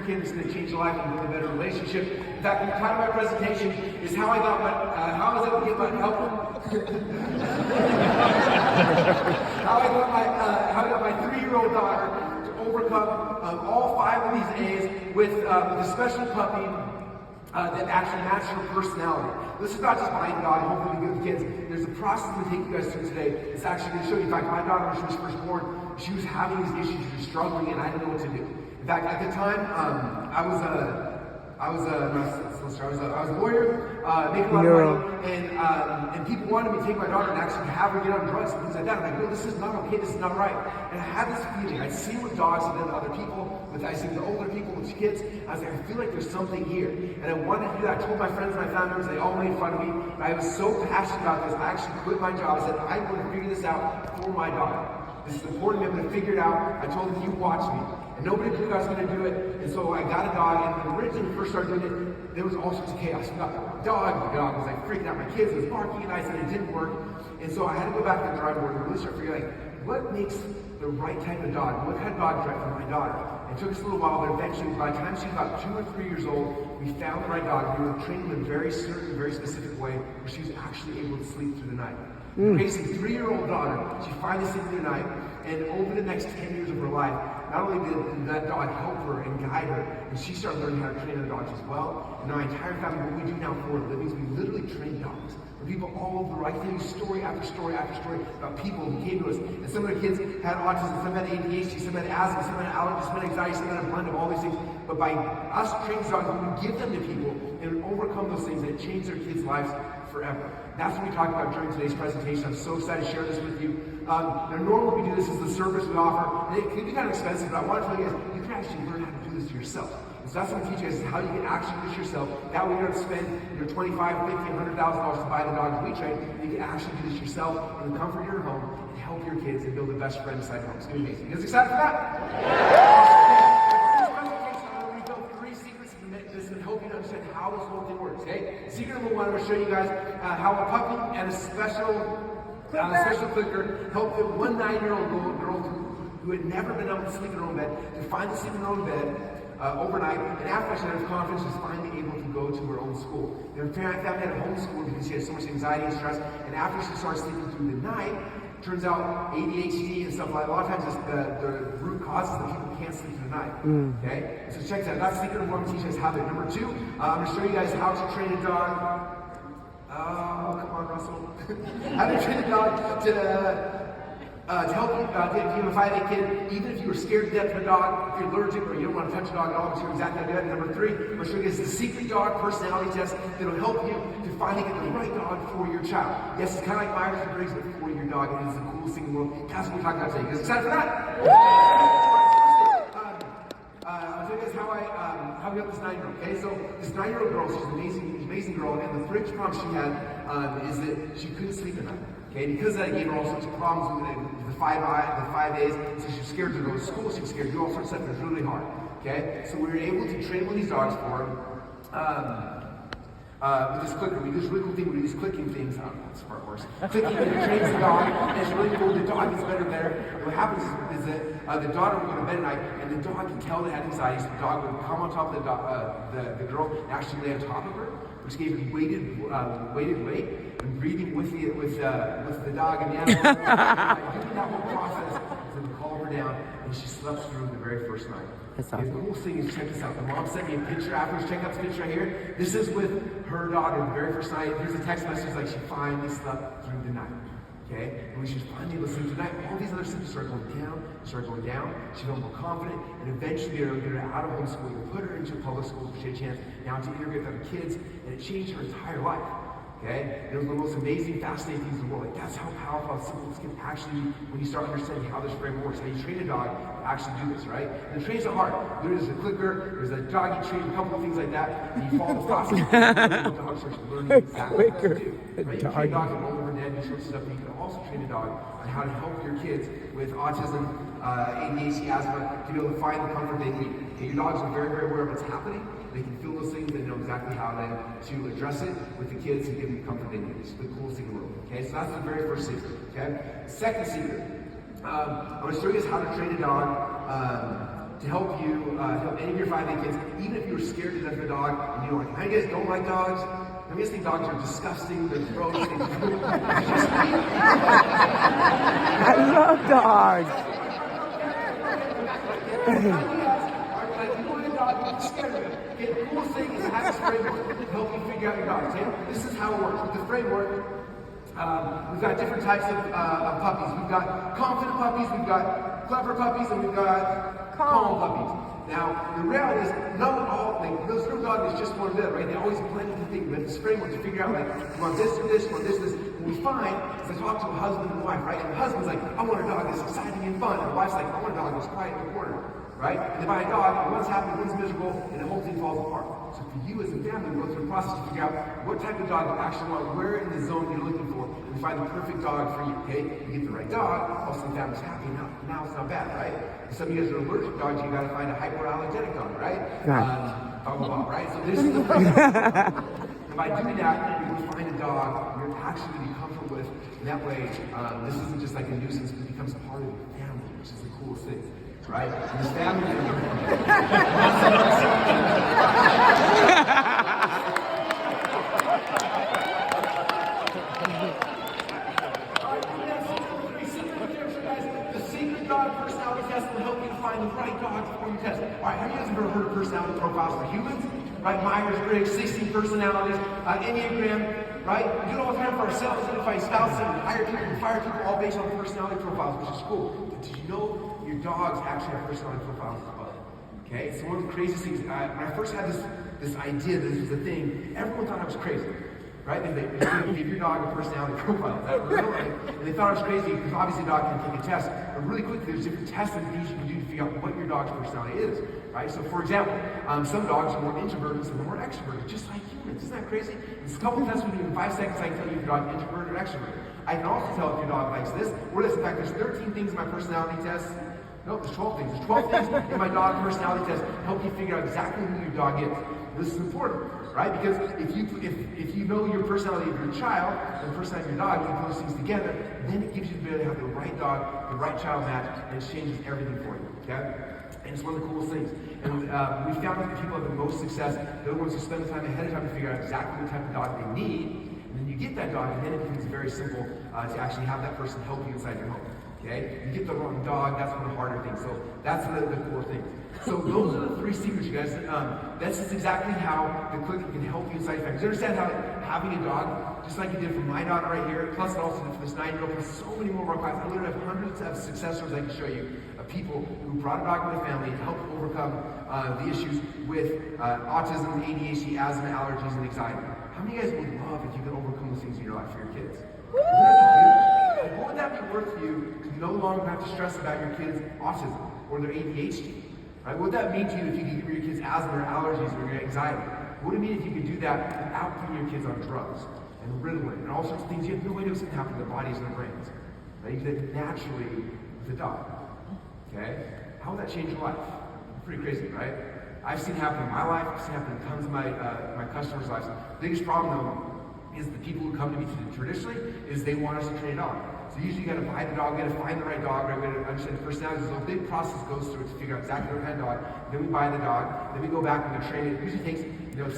kid that's going to change your life and build a better relationship. In fact, the title of my presentation is how I got my, how I was able to get my help. how I got my 3-year-old daughter to overcome all 5 of these A's with a special puppy that actually matches her personality. This is not just buying a dog and hopefully good with kids. There's a process I'm going to take you guys through today. It's actually going to show you. In fact, my daughter, when she was first born, she was having these issues, she was struggling, and I didn't know what to do. In fact, at the time, I was a lawyer, making a lot of money, and people wanted me to take my daughter and actually have her get on drugs and things like that. I'm like, no, this is not okay, this is not right. And I had this feeling. I'd see with dogs and then other people, I see the older people with kids. I was like, I feel like there's something here. And I wanted to do that. I told my friends and my family members, they all made fun of me. I was so passionate about this, I actually quit my job. I said, I'm going to figure this out for my daughter. This is important. I'm going to figure it out. I told them, you watch me. And nobody knew I was going to do it. And so I got a dog. And originally, when we first started doing it, there was all sorts of chaos. We got the dog was like freaking out. My kids was barking, and I said it didn't work. And so I had to go back to the drawing board and really start figuring out what makes the right type of dog. What kind of dog is right for my daughter? It took us a little while, but eventually, by the time she was about 2 or 3 years old, we found the right dog. We were training in a very certain, very specific way where she was actually able to sleep through the night. Raising a 3-year-old daughter, she finally slept through the night, and over the next 10 years of her life, not only did that dog help her and guide her, and she started learning how to train other dogs as well. And our entire family, what we do now for a living is we literally train dogs. For people all over, I can tell you story after story after story about people who came to us, and some of the kids had autism, some had ADHD, some had asthma, some had allergies, some had anxiety, some had a blend of all these things. But by us training dogs, we give them to people and overcome those things, and it changed their kids' lives forever. That's what we talk about during today's presentation. I'm so excited to share this with you. Now, normally we do this as the service we offer, and it can be kind of expensive, but I want to tell you guys, you can actually learn how to do this to yourself. And so that's what I teach you guys, is how you can actually do this yourself. That way you don't spend $25, $50, $100,000 to buy the dogs we train. You can actually do this yourself in the comfort of your home and help your kids and build the best friend inside your home. It's going to be amazing. You guys excited for that? This will help you to understand how this whole thing works, okay? Secret number 1, I'm going to show you guys how a puppy and a special clicker helped the 9-year-old girl who had never been able to sleep in her own bed to finally sleep in her own bed overnight, and after she had confidence, she was finally able to go to her own school. Her family had a homeschool because she had so much anxiety and stress, and after she started sleeping through the night, turns out ADHD and stuff like that, a lot of times it's the root causes that people can't sleep through the night. Okay? So check that out. That's secret number 1. I'm teaching you guys how to. Number 2, I'm going to show you guys how to train a dog. Oh, come on, Russell. How to train a dog to help you, if you have a 5'8" kid, even if you were scared to death of a dog, if you're allergic or you don't want to touch a dog at all, but you're exactly how to do that. Number 3, I'm going to show you guys the secret dog personality test that will help you to finally get the right dog for your child. Yes, it's kind of like Myers and Briggs, but for your dog. It is the coolest thing in the world. That's what we're talking about today. You guys excited for that? I'll tell you guys how we got this 9-year-old. Okay, so this 9-year-old girl, she's an amazing girl, and the biggest problem she had is that she couldn't sleep at night. Okay, because of that, it gave her all sorts of problems with the 5 A's. So she was scared to go to school. She was scared to do all sorts of stuff. It was really hard. Okay, so we were able to train one of these dogs for her. With this clicker, we do this really cool thing. We do these clicking things. I don't know, it's far worse. Clicking, and it trains the dog, and it's really cool. The dog gets better and better. What happens is that the daughter would go to bed at night, and the dog can tell they had anxiety, so the dog would come on top of the girl and actually lay on top of her, which gave her weighted weight and breathing with the dog and the animal. Doing that whole process to calm her down, and she slept through the very first night. That's awesome. The cool thing is, check this out. The mom sent me a picture afterwards. Check out this picture right here. This is with her daughter the very first night. Here's a text message like she finally slept through the night. Okay? And when she was finally able to sleep through the night, all these other symptoms started going down. She felt more confident, and eventually they were going to get her out of homeschool and put her into public school so she had a chance now to integrate with other kids, and it changed her entire life. Okay? And it was one of the most amazing, fascinating things in the world. Like, that's how powerful, how simple this can actually, when you start understanding how this framework works, how you train a dog to actually do this, right? And it trains the heart. There's a clicker, there's a doggy train, a couple of things like that, and you follow the process. The dog starts learning exactly what to do. Right? You train a dog to roll over dead, and sorts of stuff, but you can also train a dog on how to help your kids with autism, ADHD, asthma, to be able to find the comfort they need. And your dogs are very, very aware of what's happening. They can feel those things. They know exactly how to address it with the kids and give them the comfort they need. It's the coolest thing in the world. Okay, so that's the very first secret. Okay, second secret. I'm going to show you guys how to train a dog to help you, help any of your 5A kids, even if you're scared to death of a dog and you don't like them. How many of you guys don't like dogs? How many of you guys think dogs are disgusting? They're gross. I love dogs. The coolest thing is to have this framework to help you figure out your dogs. Okay? This is how it works. With the framework, we've got different types of puppies. We've got confident puppies, we've got clever puppies, and we've got calm puppies. Now, the reality is, not all, like, those little dog is just one of them, right? They always blend into things. We have this framework to figure out, like, you want this or this, you want this, this. What we find is I talk to a husband and wife, right? And the husband's like, I want a dog that's exciting and fun. And the wife's like, I want a dog that's quiet in the corner, right? And they buy a dog, and one's happy, one's miserable, and the whole thing falls apart. So for you as a family, we go through a process to figure out what type of dog you actually want, where in the zone you're looking for, and we find the perfect dog for you, okay? You get the right dog, also the family's happy, now it's not bad, right? And some of you guys are allergic dogs, you gotta find a hypoallergenic dog, right? Right? So this is the first and by doing that, you will find a dog you're actually gonna be comfortable with, and that way, this isn't just like a nuisance, it becomes part of your family, which is the coolest thing. Right? And this family the secret dog personality test will help you find the right dog for your test. Alright, have you guys ever heard of personality profiles for humans? Right? Myers-Briggs, 16 personalities, Enneagram, right? We do it all the time for ourselves, identify spouses, and hire people and fire people, all based on personality profiles, which is cool. But did you know your dogs actually have personality profiles as well? Okay, so one of the craziest things, when I first had this idea that this was a thing, everyone thought I was crazy, right? They give your dog a personality profile. Is that real? And they thought I was crazy because obviously a dog can take a test, but really quickly there's different tests that you can do to figure out what your dog's personality is, right? So for example, some dogs are more introverted, some are more extroverted, just like humans. Isn't that crazy? There's a couple tests we do in 5 seconds. I can tell you if your dog is introverted or extroverted. I can also tell if your dog likes this or this. In fact, there's 13 things in my personality test. No, there's 12 things. There's 12 things in my dog personality test to help you figure out exactly who your dog is. This is important, right? Because if you know your personality of your child and the personality of your dog, you put those things together, then it gives you the ability to have the right dog, the right child match, and it changes everything for you, okay? And it's one of the coolest things. And we found that the people who have the most success, they're the ones who spend the time ahead of time to figure out exactly what type of dog they need, and then you get that dog, and then it becomes very simple to actually have that person help you inside your home. Okay? You get the wrong dog, that's one of the harder things. So that's the core thing. So those are the 3 secrets, you guys. That's just exactly how the cooking can help you inside your family. You understand how having a dog, just like you did for my daughter right here, plus also for this 9-year-old, plus so many more of our clients. I literally have hundreds of success stories I can show you of people who brought a dog into the family to help overcome the issues with autism, ADHD, asthma, allergies, and anxiety. How many of you guys would love if you could overcome those things in your life for your kids? What would that be worth for you to no longer have to stress about your kids' autism or their ADHD? Right? What would that mean to you if you could give your kids asthma or allergies or your anxiety? What would it mean if you could do that without putting your kids on drugs and Ritalin and all sorts of things you have no idea what's going to happen to their bodies and their brains? Right? You do that naturally with a dog. Okay? How would that change your life? Pretty crazy, right? I've seen it happen in my life. I've seen it happen in tons of my customers' lives. The biggest problem, though, is the people who come to me traditionally is they want us to train a dog. So usually you got to buy the dog, you got to find the right dog, right? We got to understand the personality. So a big process goes through to figure out exactly what kind of dog. Then we buy the dog, then we go back and we train it. It usually takes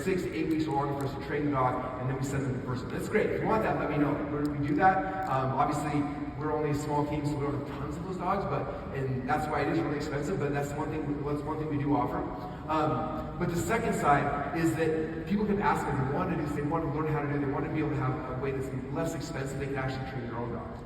6 to 8 weeks or longer for us to train the dog, and then we send them to the person. That's great. If you want that, let me know. We do that. Obviously, we're only a small team, so we don't have tons of those dogs, and that's why it is really expensive. But that's one thing we do offer. But the second side is that people can ask if they want to do this, they want to learn how to do it, they want to be able to have a way that's less expensive, they can actually train their own dogs.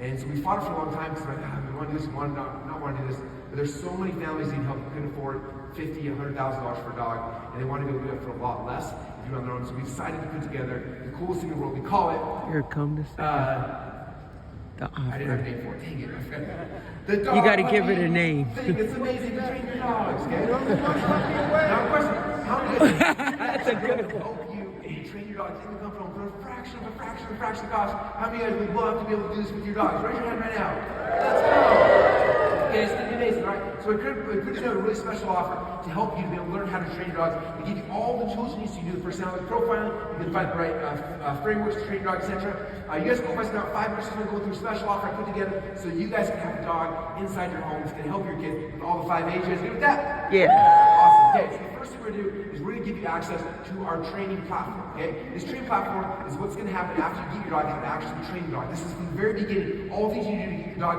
And so we fought it for a long time because we want to do this, we want to not want to do this. But there's so many families that need help who can afford $50,000, $100,000 for a dog, and they want to be able to do it for a lot less if you do it on their own. So we decided to put together the coolest thing in the world. We call it Here come the I didn't have a name for it. Dang it, I forgot. The dog You got to give it a name. Thing. It's amazing to train your dogs. Okay? Now, question: how many That's a good one. help you train your dogs in the comfort home for a fraction of the cost? How many of you would love to be able to do this with your dogs? Raise your hand right now. Let's go. Okay, it's going to be amazing, right? So we put together a really special offer to help you to be able to learn how to train your dogs. We give you all the tools you need so you do the personality profiling, you can find the right frameworks to train your dog, etc. You guys go spend about 5 minutes to go through a special offer I put together so you guys can have a dog inside your home. It's going to help your kid with all the 5 A's. You guys good with that? Yeah. Awesome. Okay, so the first thing we're going to do is we're going to give you access to our training platform. Okay, this training platform is what's going to happen after you get your dog, how to actually train your dog. This is from the very beginning, all the things you do to get your dog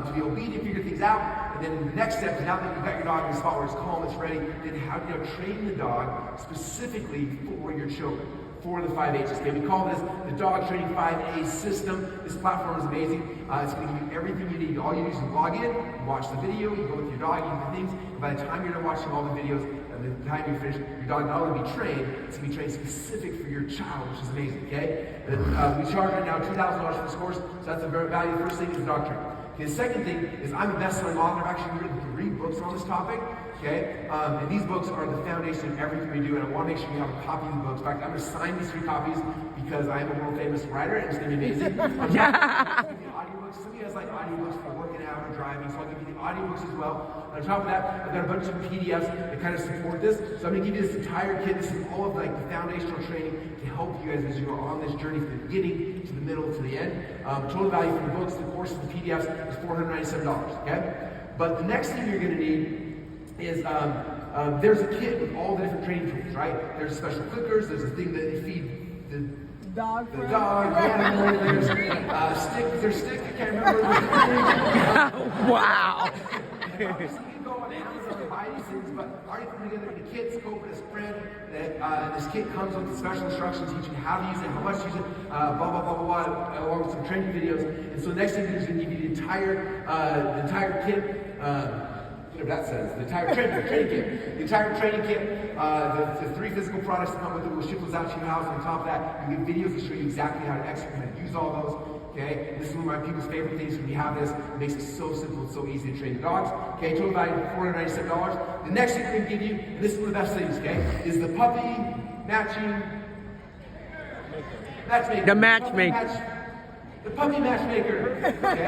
to be obedient, figure things out, and then the next step is now that you've got your dog in a spot where it's calm, it's ready, then how do you train the dog specifically for your children, for the 5 H's. Okay, we call this the Dog Training 5A System. This platform is amazing. It's going to give you everything you need. All you do is log in, you watch the video, you go with your dog, you do the things, and by the time you're done watching all the videos, and the time you finish, your dog not only be trained, it's going to be trained specific for your child, which is amazing, okay? We charge right now $2,000 for this course, so that's a very valuable. First thing is the dog training. Okay, the second thing is I'm a best-selling author. I've actually written 3 books on this topic, okay? And these books are the foundation of everything we do, and I want to make sure you have a copy of the books. In fact, I'm going to sign these 3 copies because I am a world-famous writer, and it's going to be amazing. Audiobooks. Some of you guys like audiobooks for working out or driving, so I'll give you the audiobooks as well. On top of that, I've got a bunch of PDFs that kind of support this. So I'm going to give you this entire kit. This is all of like the foundational training to help you guys as you are on this journey from the beginning to the middle to the end. Total value for the books, the courses, the PDFs is $497. Okay, but the next thing you're going to need is there's a kit with all the different training tools. Right? There's special clickers. There's a thing that you feed the dog, there's stick, there's stick, I can't remember. Wow. You can go on Amazon and buy these things, but I already put together in the kit, scope it as print, that this kit comes with special instructions teaching how to use it, how much to use it, blah, blah, blah, blah, blah, along with some training videos. And so the next thing is going to give you the entire kit, whatever that says, the entire training kit. The entire training kit, the 3 physical products that come with it, we'll ship those out to your house. On top of that, you get videos to show you exactly how to execute, how to use all those. Okay, and this is one of my people's favorite things when you have this. It makes it so simple and so easy to train the dogs. Okay, total value $497. The next thing we're going to give you, and this is one of the best things, okay, is the puppy matchmaker. The matchmaker. The puppy matchmaker. Okay?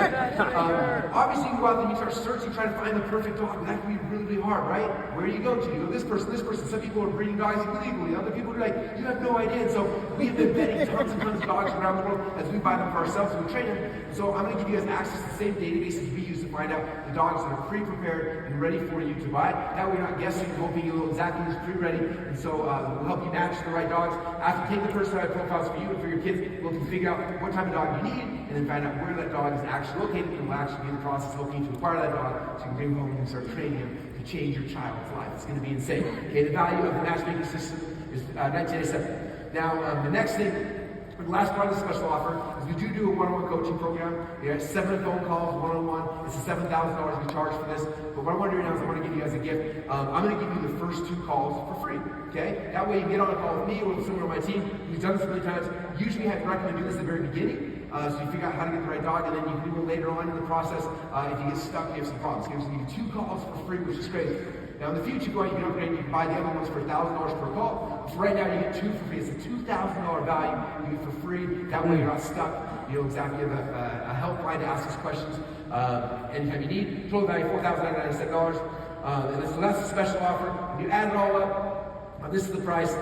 Obviously, you go out there and you start searching, trying to find the perfect dog. That can be really, really hard, right? Where do you go to? You go this person, this person. Some people are breeding dogs illegally. Other people are like, you have no idea. And so we have been vetting tons and tons of dogs around the world as we buy them for ourselves and we train them. So I'm going to give you guys access to the same databases we use to find out the dogs that are pre-prepared and ready for you to buy. That way you're not guessing, hoping you know exactly who's pre-ready. And so we'll help you match the right dogs. After taking the personality profiles for you and for your kids, we'll figure out what type of dog you need and then find out where that dog is actually located, and we'll actually be in the process of helping you to acquire that dog so you can bring him home and start training him to change your child's life. It's going to be insane. Okay, the value of the matchmaking system is $1987. Now, the next thing, the last part of the special offer is we do a one-on-one coaching program. We have 7 phone calls, one-on-one. It's $7,000 we charge for this. But what I want to do now is I want to give you guys a gift. I'm going to give you the first 2 calls for free. Okay? That way you can get on a call with me or with someone on my team. We've done this many times. Usually I recommend doing this at the very beginning. So you figure out how to get the right dog, and then you can do it later on in the process. If you get stuck, you have some problems. So you give you 2 calls for free, which is crazy. Now in the future, you can upgrade, you can buy the other ones for $1,000 per call. For right now, you get 2 for free. It's a $2,000 value you get for free. That way you're not stuck. You know exactly. You have a helpline to ask us questions anytime you need. Total value $4,997. And so that's a special offer. When you add it all up, this is the price.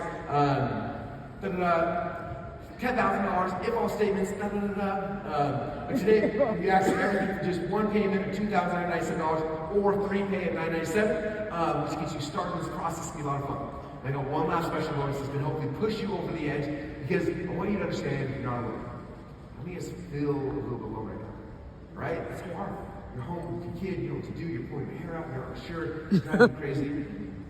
$10,000 if all statements. But today you access everything for just 1 payment of $2,997 or 3 pay at $997, which gets you started in this process. It's gonna be a lot of fun. And I got one last special bonus that's going to hopefully push you over the edge because I want you to understand you're not alone. I mean, it's feel a little bit low right now, right? It's hard. You're home with your kid, you know what to do. You're pulling your hair out. You're not sure. It's driving you crazy.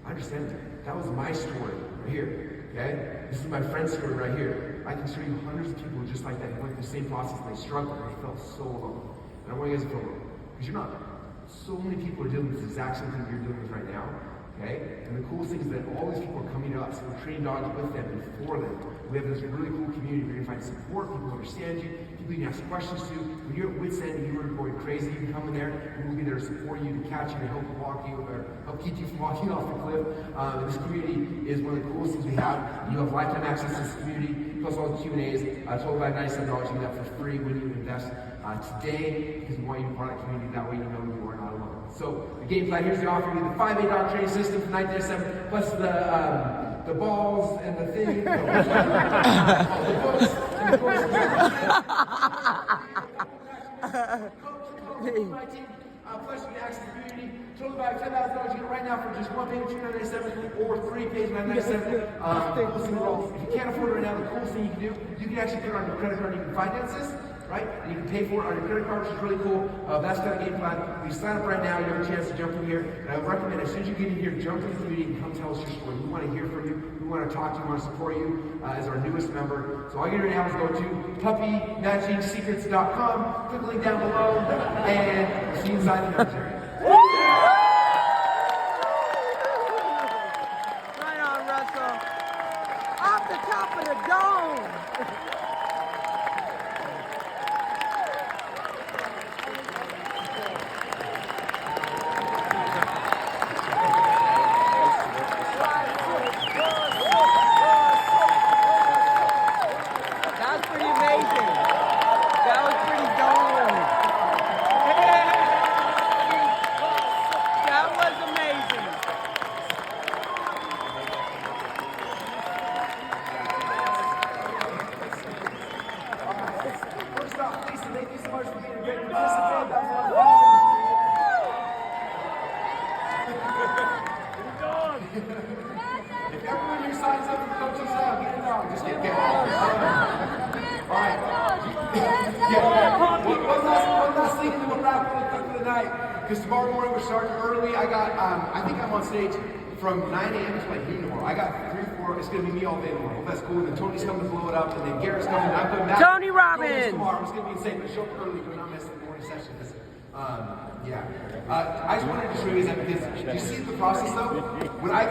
I understand that. That was my story right here. Okay? This is my friend's story right here. I can show you hundreds of people just like that who went through the same process and they struggled and they felt so alone. And I want you guys to feel alone. Because you're not. So many people are dealing with the exact same thing you're dealing with right now. Okay? And the coolest thing is that all these people are coming to us. We're training dogs with them and for them. We have this really cool community where you're going to find support, people who understand you, people you can ask questions to. When you're at wit's end and you are going crazy, you can come in there and we'll be there to support you, to catch you, to help walk you, or help keep you from walking off the cliff. And this community is one of the coolest things we have. You have lifetime access to this community, plus all the Q&As. Total about $97, you get that for free when you invest today, because we want you to be part of that community. That way you know you are not alone. So the game plan, here's the offer, the 5A dog training system from 1997, plus the balls and the thing. The books and the books. Plus you can access the community. Total value $10,000. You get it right now for just one payment, $297, or three payments, $997. If you can't afford it right now, the coolest thing you can do, you can actually put it on your credit card. You can finance this, right? And you can pay for it on your credit card, which is really cool. That's kind of game plan. When you sign up right now, you have a chance to jump in here. And I would recommend as soon as you get in here, jump to the community and come tell us your story. We want to hear from you. We want to talk to you. We want to support you as our newest member. So all you do right now is go to puppymatchingsecrets.com. Click the link down below, and we'll see you inside the members area. Right on, Russell. Off the top of the dome. That was pretty amazing. That was pretty dome. That was amazing. First off, Lisa, thank you so much for being a great participant. That was a lot of fun. If everyone here signs up for coaches now, get a dog. Just get there. All right. Yeah. One last thing, and then we'll wrap really quick for the night. Because tomorrow morning we're starting early. I think I'm on stage from 9 a.m. to like noon tomorrow. I got 3, 4. It's gonna be me all day tomorrow. Well, that's cool. And then Tony's coming to blow it up, and then Garrett's coming. And I'm going back. Tony Robbins. Tomorrow. It's gonna be insane. But show up early. Do not miss the morning session. Yeah. I just wanted to show you that because you see the process though. When I